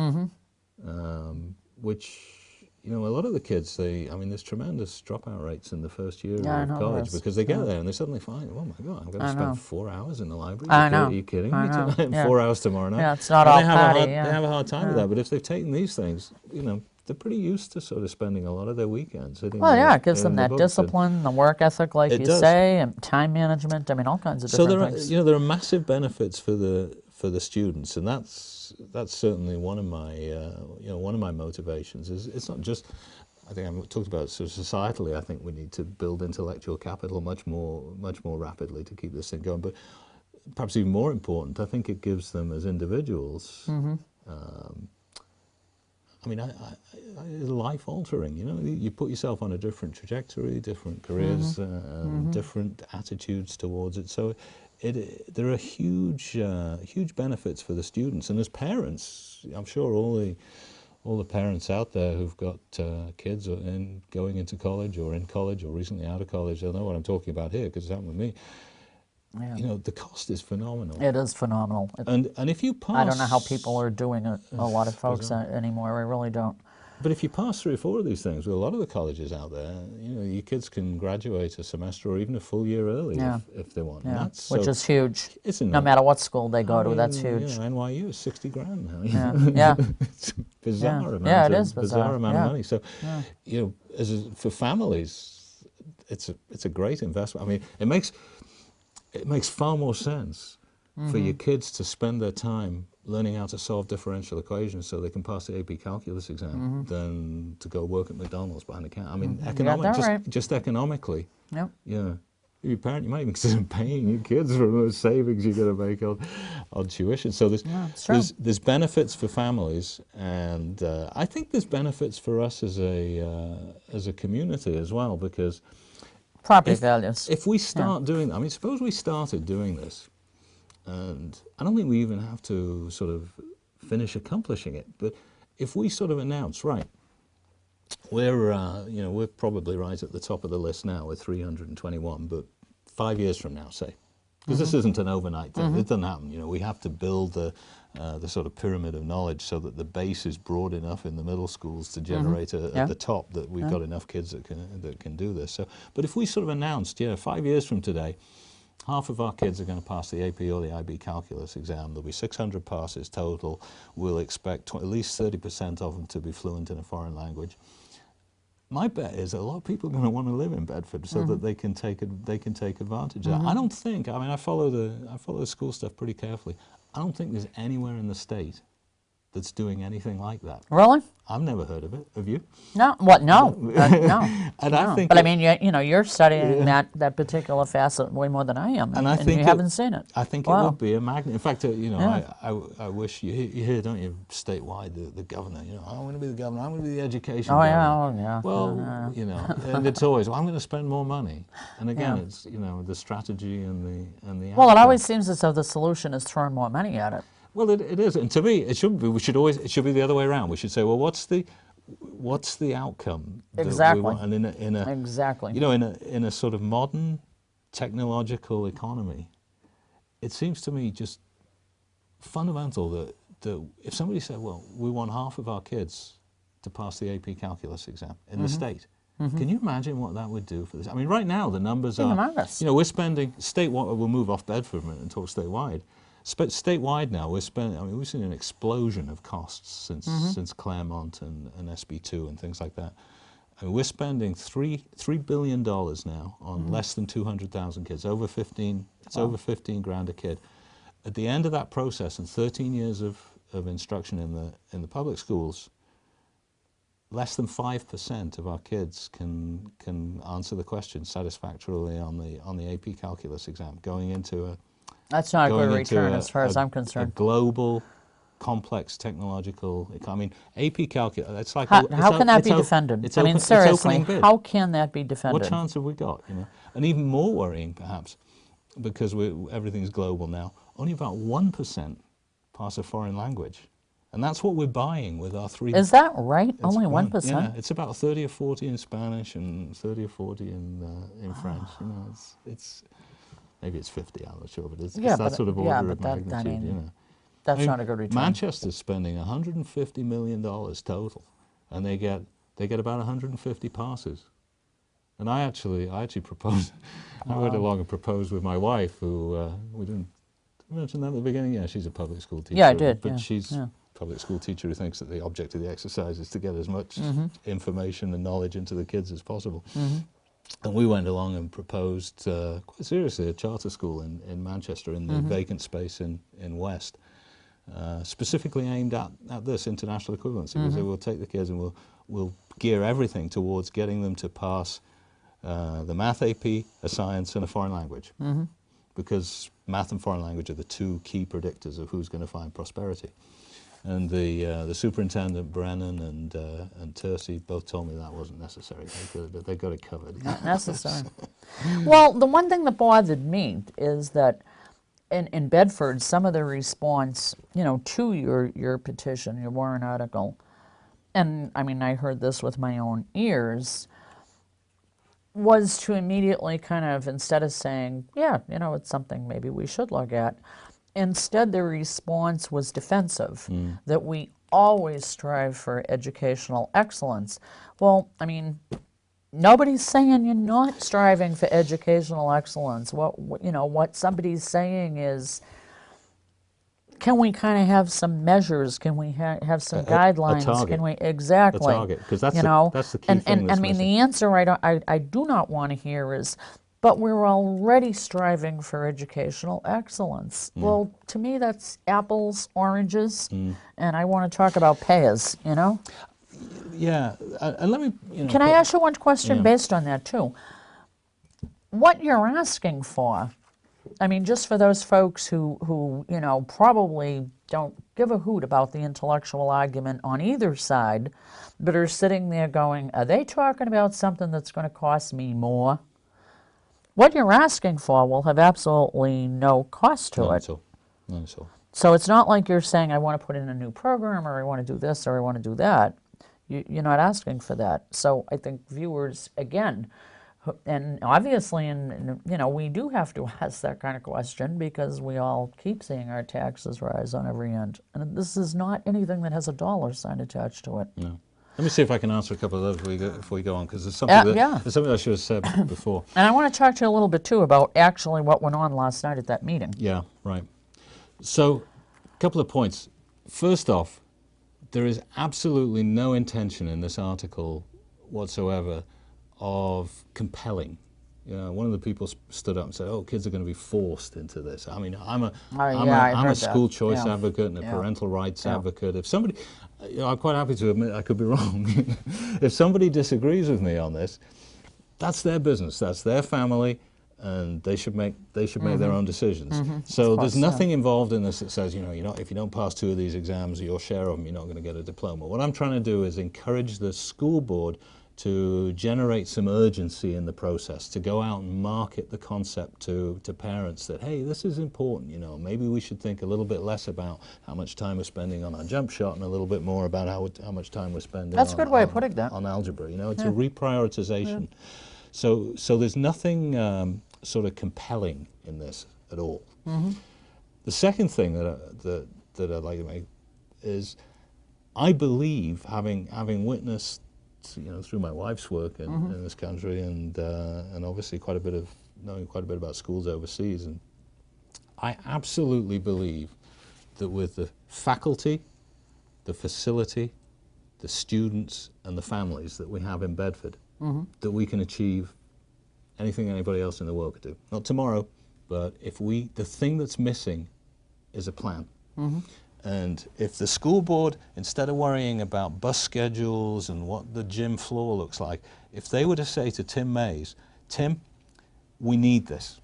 which you know, a lot of the kids, I mean, there's tremendous dropout rates in the first year Yeah, I of know college there is. because they get there and they suddenly find, oh my God, I'm going to I know. spend 4 hours in the library. I know. Are you kidding I me know. tonight? Yeah. 4 hours tomorrow night. Yeah, it's not And all they have party. they have a hard time with Yeah. that. But if they've taken these things, you know, they're pretty used to sort of spending a lot of their weekends sitting Well, there yeah, it gives in them the that books. And discipline, the work ethic, like It you does. say, and time management. I mean, all kinds of So different there are, things. you know, there are massive benefits for the students, and that's certainly one of my you know, one of my motivations. Is it's not just, I think I talked about sort of societally. I think we need to build intellectual capital much more rapidly to keep this thing going. But perhaps even more important, I think it gives them as individuals. I mean, it's life altering. You know, you put yourself on a different trajectory, different careers, different attitudes towards it. So, there are huge benefits for the students, and as parents, I'm sure all the parents out there who've got kids going into college or in college or recently out of college, they'll know what I'm talking about here because it's happened with me. Yeah. You know, the cost is phenomenal. It is phenomenal. And if you pass, I don't know how people are doing it, a lot of folks anymore. I really don't. But if you pass 3 or 4 of these things with a lot of the colleges out there, you know, your kids can graduate a semester or even a full year early if they want. Yeah. And Which is huge. It's no matter what school they go to, that's huge. You know, NYU is $60,000 now. Yeah. It's a bizarre amount. Yeah, it is bizarre. Amount of money. So, you know, for families, it's a great investment. I mean, it makes far more sense for your kids to spend their time learning how to solve differential equations so they can pass the AP calculus exam than to go work at McDonald's behind the counter. I mean, just economically. Yep. Yeah. If you're a parent, you might even consider paying your kids from those savings you're going to make on tuition. So there's benefits for families, and I think there's benefits for us as a community as well, because property values. If we start doing, I mean, suppose we started doing this, and I don't think we even have to sort of finish accomplishing it, but if we sort of announce, right, we're probably right at the top of the list now with 321, but 5 years from now, say, because this isn't an overnight thing, it doesn't happen. You know, we have to build the sort of pyramid of knowledge so that the base is broad enough in the middle schools to generate at the top that we've got enough kids that can do this. So, but if we sort of announced, 5 years from today, half of our kids are going to pass the AP or the IB calculus exam. There'll be 600 passes total. We'll expect at least 30% of them to be fluent in a foreign language. My bet is a lot of people are going to want to live in Bedford so that they can take advantage of that. I don't think. I mean, I follow the school stuff pretty carefully. I don't think there's anywhere in the state that's doing anything like that. Really? I've never heard of it. Have you? No. What? No. No. And no. I think. But I mean, you're studying that particular facet way more than I am, and I think you haven't seen it. I think it would be a magnet. In fact, I wish you hear, don't you, statewide, the governor. You know, I'm going to be the governor. I'm going to be the education governor. Well, you know, and it's always, well, I'm going to spend more money. And again, it's the strategy and the. Well, it outcome. always seems as though the solution is throwing more money at it. Well, it is, and to me, it shouldn't be. It should be the other way around. We should say, well, what's the outcome that Exactly. we want? And in a exactly. You know, in a sort of modern technological economy, it seems to me just fundamental that if somebody said, well, we want half of our kids to pass the AP calculus exam in the state. Can you imagine what that would do for this? I mean, right now the numbers are. Humongous. You know, we're spending statewide. We'll move off Bedford and talk statewide. Statewide now, we've seen an explosion of costs since Claremont and SB2 and things like that. I mean, we're spending $3 billion now on less than 200,000 kids, over 15. It's over 15 grand a kid. At the end of that process, and 13 years of instruction in the public schools, less than 5% of our kids can answer the question satisfactorily on the AP calculus exam, going into a. That's not a good return as far as I'm concerned. A global, complex technological. I mean, AP calculus. It's like how can that be defended? I mean, seriously, how can that be defended? What chance have we got? You know, and even more worrying, perhaps, because everything's global now. Only about 1% pass a foreign language, and that's what we're buying with our 3. Is that right? Only 1%? Yeah, it's about 30 or 40 in Spanish and 30 or 40 in French. You know, it's. Maybe it's 50, I'm not sure, but it's that sort of order of magnitude, you know. That's not a good return. Manchester's spending $150 million total, and they get they get about 150 passes. And I actually proposed, I went along and proposed with my wife, who we didn't mention that at the beginning. Yeah, she's a public school teacher. Yeah, I did. But yeah. she's yeah. a public school teacher who thinks that the object of the exercise is to get as much information and knowledge into the kids as possible. And we went along and proposed, quite seriously, a charter school in Manchester, in the vacant space in West, specifically aimed at this international equivalency. We said we'll take the kids and we'll gear everything towards getting them to pass the math AP, a science, and a foreign language. Because math and foreign language are the two key predictors of who's going to find prosperity. And the superintendent, Brennan, and Tercy both told me that wasn't necessary. They got it covered. Not necessary. Well, the one thing that bothered me is that in Bedford, some of the response, to your petition, your warrant article, and I mean, I heard this with my own ears, was to immediately kind of, instead of saying, yeah, it's something maybe we should look at, instead the response was defensive, that we always strive for educational excellence. Well, I mean, nobody's saying you're not striving for educational excellence. What somebody's saying is, can we kind of have some measures? Can we have some guidelines? A target. Can we exactly? A target, because that's that's the key thing. And I mean, the answer I do not want to hear is, but we're already striving for educational excellence. Well, to me, that's apples, oranges, and I want to talk about pears. Yeah, and let me. Can I ask you one question based on that too? What you're asking for, I mean, just for those folks who probably don't give a hoot about the intellectual argument on either side, but are sitting there going, are they talking about something that's going to cost me more? What you're asking for will have absolutely no cost to it. Not at all. So it's not like you're saying, I want to put in a new program, or I want to do this, or I want to do that. You're not asking for that. So I think viewers, again, and obviously, we do have to ask that kind of question because we all keep seeing our taxes rise on every end. And this is not anything that has a dollar sign attached to it. No. Let me see if I can answer a couple of those before we go on, because there's something there's something I should have said before. And I want to talk to you a little bit, too, about actually what went on last night at that meeting. Yeah, right. So, a couple of points. First off, there is absolutely no intention in this article whatsoever of compelling. One of the people stood up and said, "Oh, kids are going to be forced into this." I mean, I'm a school choice advocate and a parental rights advocate. If somebody, I'm quite happy to admit I could be wrong. If somebody disagrees with me on this, that's their business. That's their family, and they should make their own decisions. So there's nothing involved in this that says, if you don't pass 2 of these exams or your share of them, you're not going to get a diploma. What I'm trying to do is encourage the school board to generate some urgency in the process, to go out and market the concept to parents that, hey, this is important, maybe we should think a little bit less about how much time we're spending on our jump shot and a little bit more about how much time we're spending That's a good way of putting that. On algebra. It's a reprioritization. So there's nothing sort of compelling in this at all. The second thing that I'd like to make is, I believe, having witnessed, through my wife's work in this country, and obviously knowing quite a bit about schools overseas, and I absolutely believe that with the faculty, the facility, the students, and the families that we have in Bedford, that we can achieve anything anybody else in the world could do. Not tomorrow, but the thing that's missing is a plan. And if the school board, instead of worrying about bus schedules and what the gym floor looks like, if they were to say to Tim Mays, Tim, we need this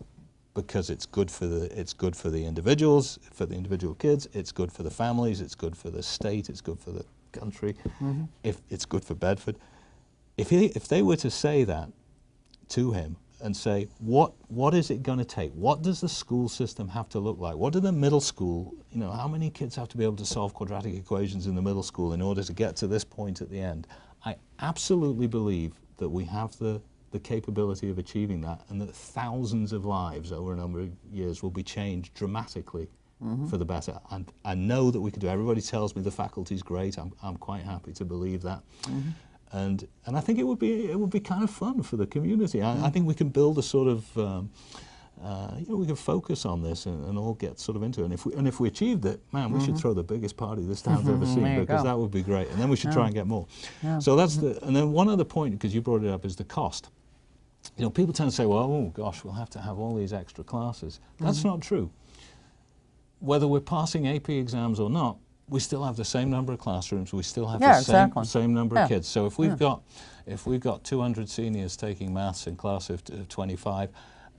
because it's good for the individuals, for the individual kids, it's good for the families, it's good for the state, it's good for the country, if it's good for Bedford. If they were to say that to him, and say, what is it going to take? What does the school system have to look like? What do the middle school, how many kids have to be able to solve quadratic equations in the middle school in order to get to this point at the end? I absolutely believe that we have the capability of achieving that, and that thousands of lives over a number of years will be changed dramatically for the better. And I know that we could do. Everybody tells me the faculty's great. I'm quite happy to believe that. And I think it would be kind of fun for the community. I think we can build a sort of we can focus on this and all get sort of into it. And if we achieved it, man, we should throw the biggest party this town's ever seen, because that would be great. And then we should try and get more. So that's and then one other point, because you brought it up, is the cost. People tend to say, well, oh gosh, we'll have to have all these extra classes. That's not true. Whether we're passing AP exams or not, we still have the same number of classrooms. We still have the same number of kids. So if we've got 200 seniors taking maths in class of 25,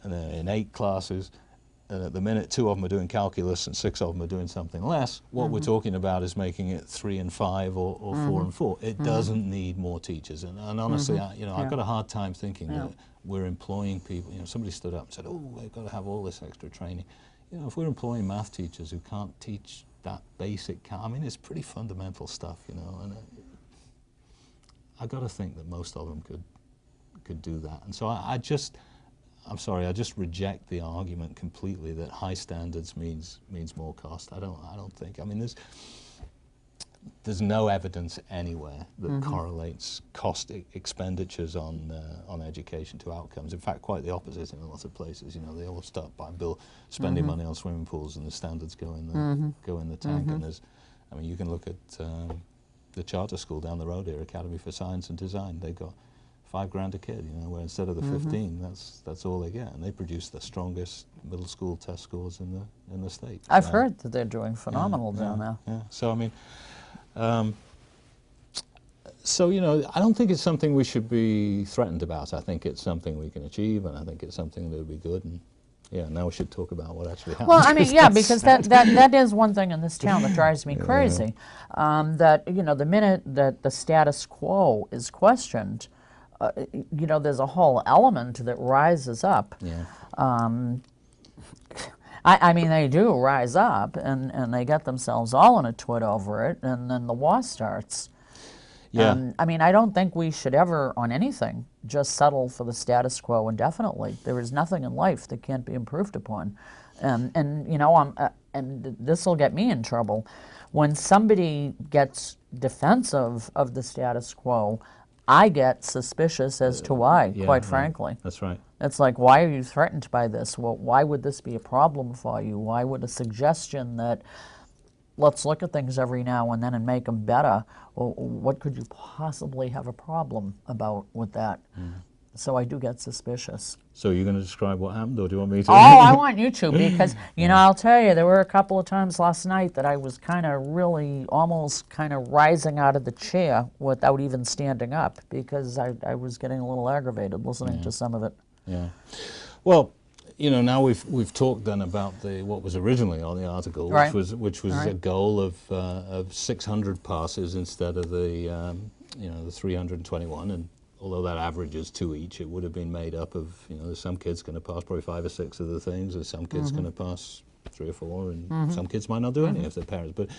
and in 8 classes, and at the minute 2 of them are doing calculus and 6 of them are doing something less, what we're talking about is making it 3 and 5 or 4 and 4. It doesn't need more teachers. And honestly, I've got a hard time thinking that we're employing people. Somebody stood up and said, oh, they've got to have all this extra training. If we're employing math teachers who can't teach that basic, it's pretty fundamental stuff, and I got to think that most of them could do that. And so I just reject the argument completely that high standards means more cost. I don't think. There's no evidence anywhere that correlates cost expenditures on education to outcomes. In fact, quite the opposite in a lot of places. They all start by spending money on swimming pools, and the standards go in the tank. And you can look at the charter school down the road here, Academy for Science and Design. They've got $5,000 a kid, where instead of the 15, that's all they get, and they produce the strongest middle school test scores in the state. I've heard that they're doing phenomenal down there. Yeah. So I don't think it's something we should be threatened about. I think it's something we can achieve, and I think it's something that would be good. And now we should talk about what actually happened. Well, because that is one thing in this town that drives me crazy. That the minute that the status quo is questioned, there's a whole element that rises up. They do rise up, and they get themselves all in a twit over it, and then the war starts. I don't think we should ever, on anything, just settle for the status quo indefinitely. There is nothing in life that can't be improved upon. And this will get me in trouble. When somebody gets defensive of the status quo, I get suspicious as to why, quite frankly. That's right. It's like, why are you threatened by this? Well, why would this be a problem for you? Why would a suggestion that let's look at things every now and then and make them better, well, what could you possibly have a problem about with that? So I do get suspicious. So you're going to describe what happened, or do you want me to? Oh, I want you to, because, I'll tell you, there were a couple of times last night that I was kind of really almost kind of rising out of the chair without even standing up, because I was getting a little aggravated listening to some of it. Yeah. Well, now we've talked then about what was originally on the article, which was a goal of 600 passes instead of the 321, and although that averages 2 each, it would have been made up of, there's some kids going to pass probably 5 or 6 of the things, there's some kids going to pass 3 or 4, and some kids might not do any if they're parents. But,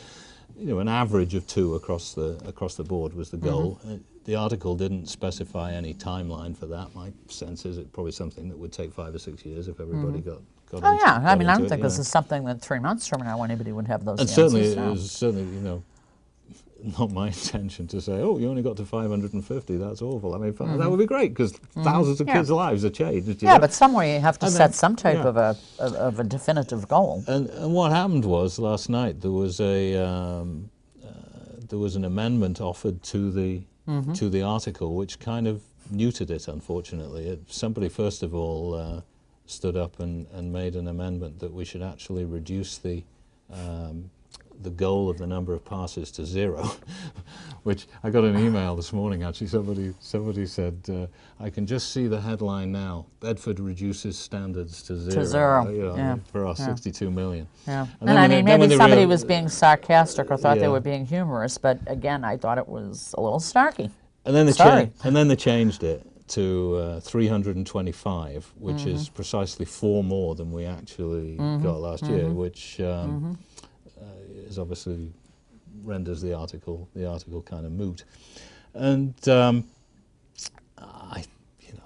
an average of 2 across the board was the goal. The article didn't specify any timeline for that. My sense is it's probably something that would take 5 or 6 years if everybody got Oh, yeah. I don't think this is something that 3 months from now anybody would have those answers. And certainly, not my intention to say, oh, you only got to 550, that's awful. That would be great, because thousands of kids' lives are changed. But somewhere you have to set some type of a definitive goal. And what happened was, last night, there was an amendment offered to the article, which kind of neutered it, unfortunately. Somebody, first of all, stood up and made an amendment that we should actually reduce the goal of the number of passes to 0, which I got an email this morning, actually. Somebody said, I can just see the headline now, Bedford reduces standards to 0. To 0, for our 62 million. Yeah. And maybe somebody was being sarcastic or thought they were being humorous, but again, I thought it was a little snarky. And then they changed it to 325, which is precisely 4 more than we actually got last year, which is obviously renders the article kind of moot. And I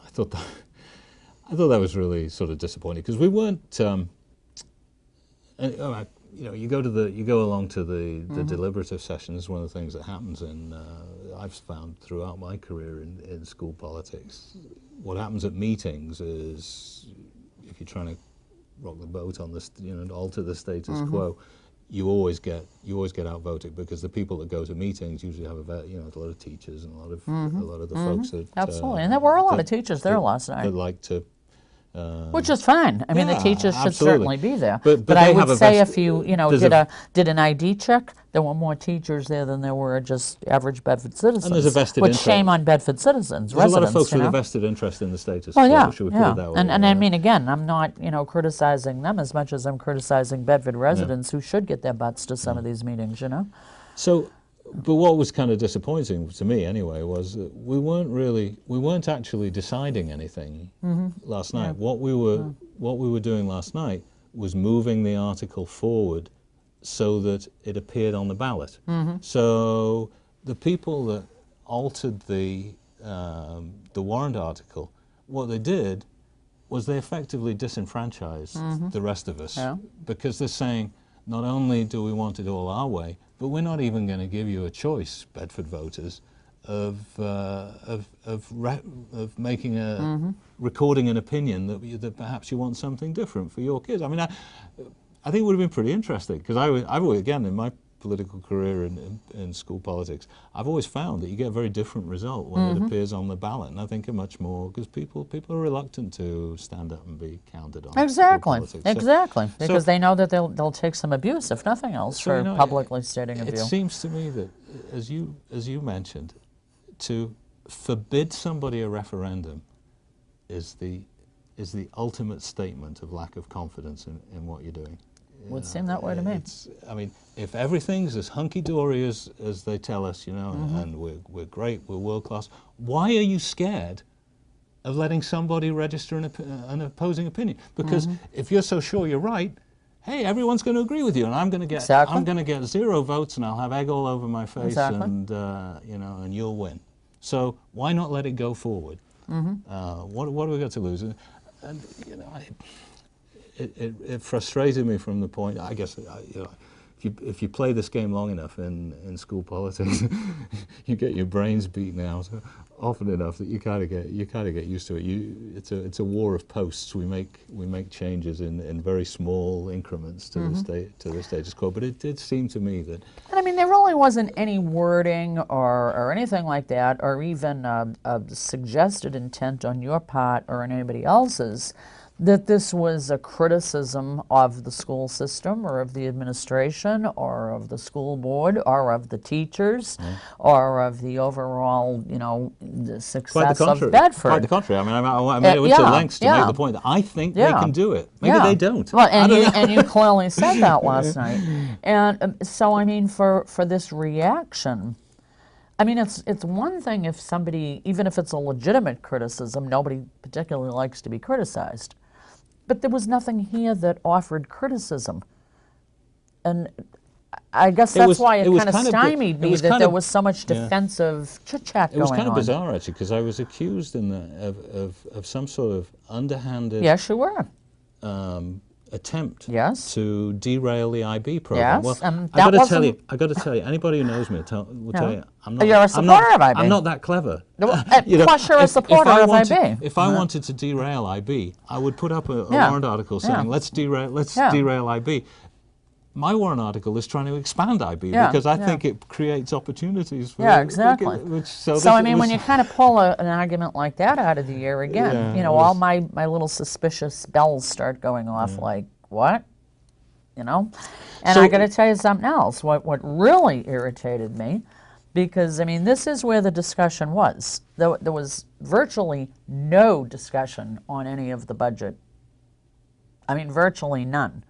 thought that was really sort of disappointing, because we weren't. You go along to the deliberative sessions. One of the things that happens in I've found throughout my career in school politics. What happens at meetings is, if you're trying to rock the boat on this, alter the status quo, you always get outvoted, because the people that go to meetings usually have a lot of teachers and a lot of the folks that absolutely, and there were a lot of teachers there last night that like to. Which is fine. I mean, the teachers should certainly be there. But I would say if you, did an ID check, there were more teachers there than there were just average Bedford citizens. And there's a vested which interest. Shame on Bedford citizens, There's residents. a lot of folks with a vested interest in the status well, quo. yeah, Should we put it that way? And I mean, again, I'm not, criticizing them as much as I'm criticizing Bedford residents who should get their butts to some of these meetings, So, but what was kind of disappointing to me anyway was that we weren't actually deciding anything last night. What we were doing last night was moving the article forward so that it appeared on the ballot. So the people that altered the warrant article, what they did was they effectively disenfranchised the rest of us, because they're saying, not only do we want it all our way, but we're not even going to give you a choice, Bedford voters, of making recording an opinion that perhaps you want something different for your kids. I mean, I think it would have been pretty interesting, because I've always, again, in my political career in school politics, I've always found that you get a very different result when it appears on the ballot, and I think a much more, because people are reluctant to stand up and be counted on. Exactly, exactly. Because they know that they'll take some abuse, if nothing else, for publicly stating a view. It seems to me that, as you mentioned, to forbid somebody a referendum is the ultimate statement of lack of confidence in what you're doing. Would seem that way to me. I mean, if everything's as hunky-dory as they tell us, and we're great, we're world-class, why are you scared of letting somebody register an opposing opinion? Because if you're so sure you're right, hey, everyone's going to agree with you, and I'm going to get 0 votes, and I'll have egg all over my face, and and you'll win. So why not let it go forward? What have we got to lose? And it frustrated me from the point, I guess, if you play this game long enough in school politics, you get your brains beaten out often enough that you kind of get used to it. It's a war of posts. We make changes in very small increments to the status quo. But it did seem to me that. And I mean, there really wasn't any wording or anything like that, or even a suggested intent on your part or anybody else's, that this was a criticism of the school system or of the administration or of the school board or of the teachers or of the overall, the success of Bedford. Quite the contrary. I mean, I went to lengths to make the point that I think they can do it. Maybe they don't. Well, and you clearly said that last night. And so, I mean, for this reaction, I mean, it's one thing if somebody, even if it's a legitimate criticism, nobody particularly likes to be criticized. But there was nothing here that offered criticism. And I guess that's why it kind of stymied me that there was so much defensive chit-chat going on. It was kind of bizarre, actually, because I was accused of some sort of underhanded attempt to derail the IB program. Yes, well, I got to tell you, anybody who knows me will tell you, you're a supporter of IB. I'm not that clever. Plus, you're a supporter of IB. If I wanted to derail IB, I would put up a warrant article saying, let's derail IB. My warrant article is trying to expand IB because I think it creates opportunities for exactly. So I mean, when you kind of pull an argument like that out of the air again, all my little suspicious bells start going off like, what? And I got to tell you something else. What really irritated me, because I mean, this is where the discussion was. There was virtually no discussion on any of the budget. I mean, virtually none.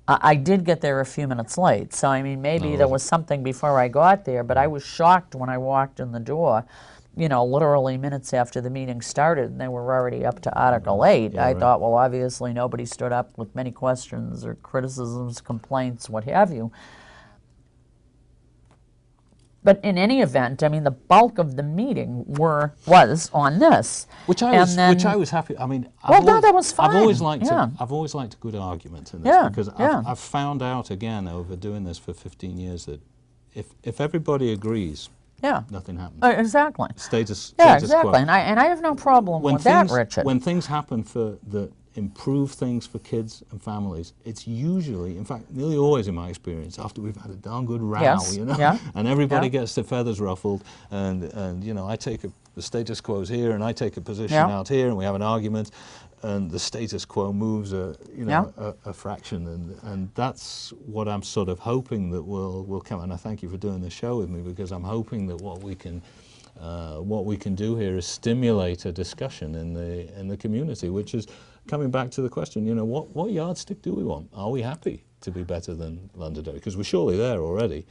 I did get there a few minutes late, so I mean, maybe there was something before I got there, but I was shocked when I walked in the door, literally minutes after the meeting started, and they were already up to Article 8. I thought, well, obviously nobody stood up with many questions or criticisms, complaints, what have you. But in any event, I mean, the bulk of the meeting was on this, which I was happy. I mean, that was fine. I've always liked a good argument in this because I've found out again over doing this for 15 years that if everybody agrees Yeah. nothing happens. Exactly. Status Yeah, quo. exactly. And I have no problem with that, Richard. When things happen that improve things for kids and families, it's usually, in fact, nearly always in my experience, after we've had a darn good row, Yes. you know, Yeah. and everybody Yeah. gets their feathers ruffled, and you know, I take the status quo's here, and I take a position Yeah. out here, and we have an argument, and the status quo moves a fraction, and that's what I'm sort of hoping that will come. And I thank you for doing this show with me, because I'm hoping that what we can do here is stimulate a discussion in the community, which is coming back to the question, you know, what yardstick do we want? Are we happy to be better than Londonderry? Because we're surely there already.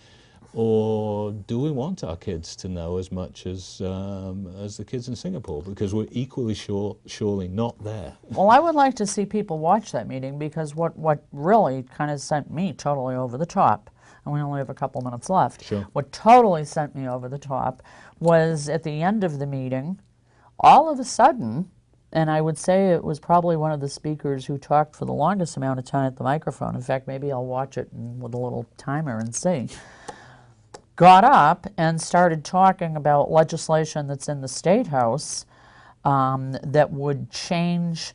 Or do we want our kids to know as much as the kids in Singapore? Because we're equally surely not there. Well, I would like to see people watch that meeting, because what really kind of sent me totally over the top, and we only have a couple minutes left, Sure. what totally sent me over the top was at the end of the meeting, all of a sudden, and I would say it was probably one of the speakers who talked for the longest amount of time at the microphone. In fact, maybe I'll watch it with a little timer and see. Got up and started talking about legislation that's in the State House that would change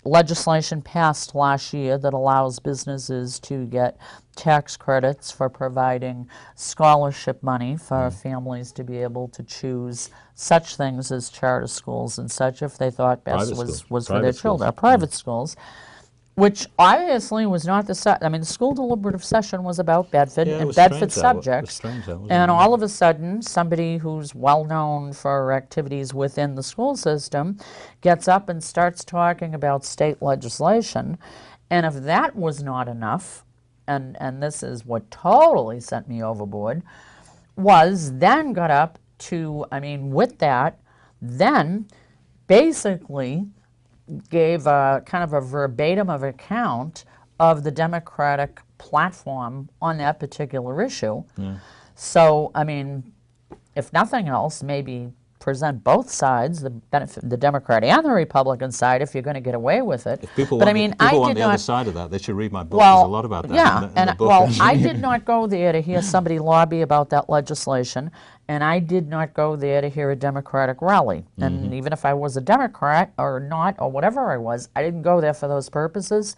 legislation passed last year that allows businesses to get tax credits for providing scholarship money for families to be able to choose such things as charter schools and such, if they thought best was for their children, private schools. Which obviously was not the school deliberative session was about Bedford and Bedford subjects. And all of a sudden, somebody who's well known for activities within the school system gets up and starts talking about state legislation. And if that was not enough, and this is what totally sent me overboard, was then got up to, with that, then basically gave a kind of a verbatim of account of the Democratic platform on that particular issue. Yeah. So, if nothing else, maybe present both sides, the Democrat and the Republican side, if you're going to get away with it. If people want the other side of that, they should read my book. Well, there's a lot about that in the book. Well, I did not go there to hear somebody lobby about that legislation, and I did not go there to hear a Democratic rally. And even if I was a Democrat or not, or whatever I was, I didn't go there for those purposes.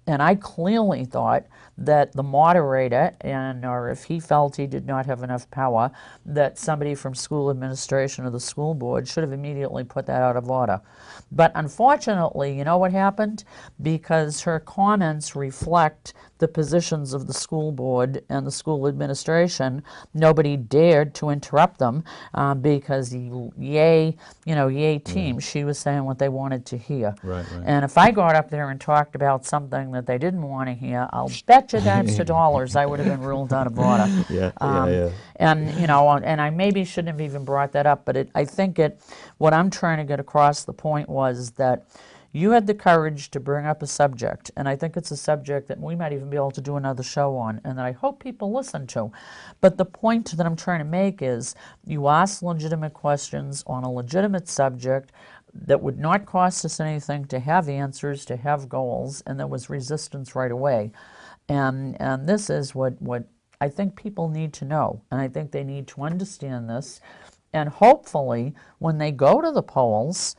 And I clearly thought that the moderator, or if he felt he did not have enough power, that somebody from school administration or the school board should have immediately put that out of order. But unfortunately, you know what happened? Because her comments reflect the positions of the school board and the school administration, nobody dared to interrupt them because yay team, she was saying what they wanted to hear. Right. And if I got up there and talked about something that they didn't want to hear, I'll bet you dimes to dollars I would have been ruled out of order. And and I maybe shouldn't have even brought that up, but I think what I'm trying to get across the point was that you had the courage to bring up a subject, and I think it's a subject that we might even be able to do another show on, and that I hope people listen to. But the point that I'm trying to make is you ask legitimate questions on a legitimate subject that would not cost us anything to have answers, to have goals, and there was resistance right away. And this is what I think people need to know, and I think they need to understand this. And hopefully, when they go to the polls,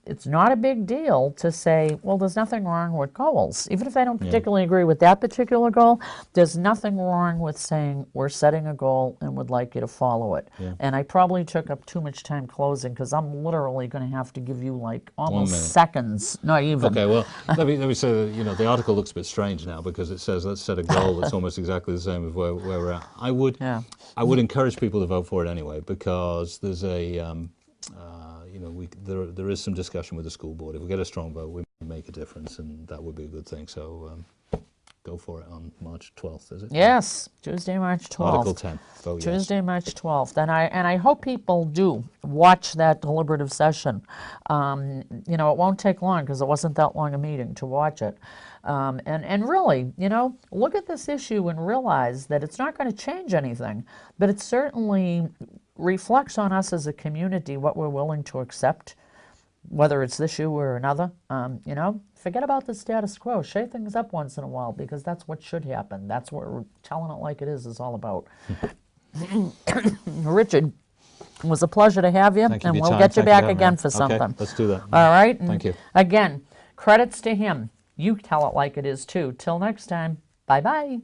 it's not a big deal to say, well, there's nothing wrong with goals. Even if they don't particularly agree with that particular goal, there's nothing wrong with saying, we're setting a goal and would like you to follow it. Yeah. And I probably took up too much time closing, because I'm literally going to have to give you like almost seconds, not even. Okay, well, let me say that, the article looks a bit strange now, because it says, let's set a goal that's almost exactly the same as where we're at. I would encourage people to vote for it anyway, because there's there is some discussion with the school board. If we get a strong vote, we make a difference, and that would be a good thing. So go for it on March 12th, is it? Yes, Tuesday, March 12th. Article 10. Vote yes. Tuesday, March 12th. And I hope people do watch that deliberative session. It won't take long, because it wasn't that long a meeting to watch it. And really, look at this issue and realize that it's not going to change anything, but it certainly reflects on us as a community what we're willing to accept, whether it's this issue or another. Forget about the status quo. Shake things up once in a while, because that's what should happen. That's what telling it like it is all about. Richard, It was a pleasure to have you, Thank you and for your we'll time. get you Thank you back for having again me. for Okay, something. let's do that. All right? And Thank you. again, credits to him. You tell it like it is, too. Till next time, bye-bye.